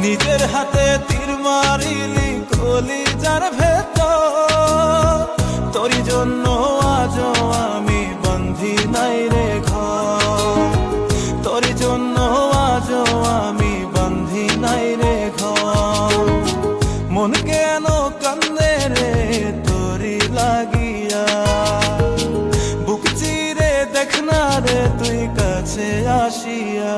নিজের হাতে তীর মারিলি কলিজার ভেতর, তোরই জন্য আজও আমি বন্ধি নাই রে ঘর, তোরই জন্য আজও আমি বন্ধি নাই রে ঘর। মন কেন কান্দে রে তোরি লাগিয়া, বুক চিরে দেখ না রে তুই কাছে আসিয়া।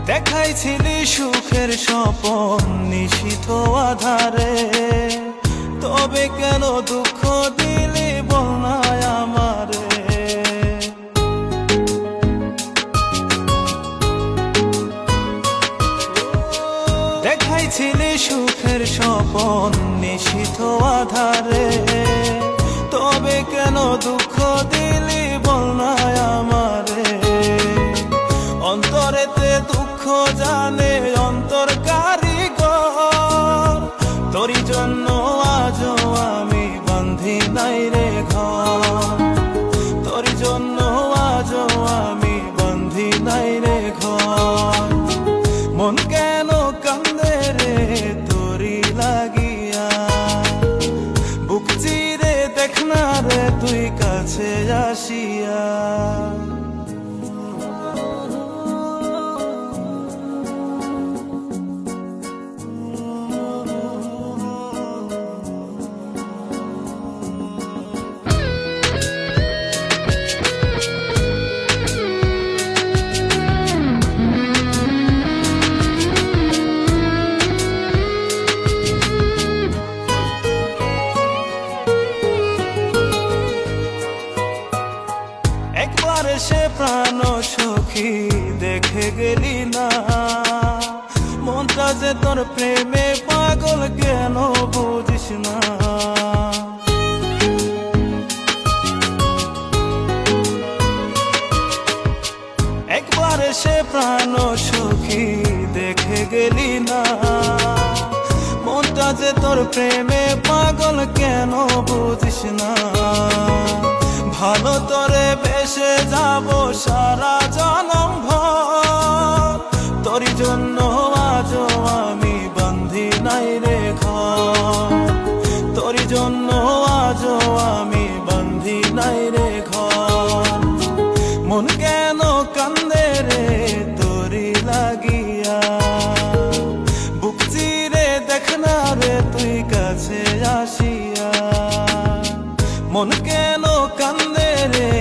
দেখাইছিলি সুখের স্বপন নিশীথ আধারে, তবে কেন দুঃখ দিলি বল না আমারে। দেখাইছিলি সুখের স্বপন নিশীথ আধারে, তবে কেন দুঃখ দিলি বল না আমারে। অন্তরেতে দুঃখ জানে অন্তর কারিগর, তোরই জন্য আজও আমি বন্ধি নাই রে ঘর, তোরই জন্য আজও আমি বন্ধি নাই রে ঘর। মন কেন কান্দে রে তোরি লাগিয়া, বুক চিরে দেখ না রে তুই কাছে আসিয়া। একবার সে প্রাণ সখী দেখে গেলি না, মনটা যে তোর প্রেমে পাগল কেন বুঝিস না। একবার সে প্রাণ সখী দেখে গেলি না, মনটা যে তোর প্রেমে পাগল কেন বুঝিস না। ভালো তোরে বেসে যাব সারা জনম ভর, তোরই জন্য আজও আমি বন্ধি নাই রে ঘর, তোরই জন্য আজও আমি বন্ধি নাই রে ঘর। মন কেন কান্দে রে তোরি লাগিয়া, বুক চিরে দেখ না রে তুই কাছে আসিয়া। মন কেন কান্দে রে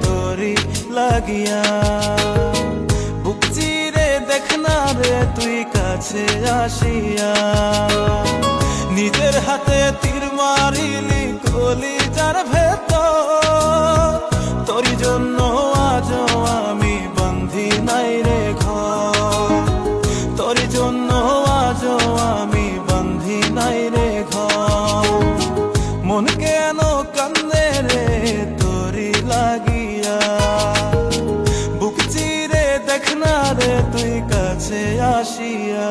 তোরি লাগিয়া, বুক চিরে দেখ না রে তুই কাছে আসিয়া। নিজের হাতে তীর মারিলি কলিজার ভেতর, তোরই জন্য আজও আমি বন্ধি নাই রে ঘর, তোরই জন্য আজও আমি বন্ধি নাই রে ঘর। মন কেন কান্দে রে তোরি লাগিয়া, বুক চিরে দেখ না রে তুই কাছে আসিয়া।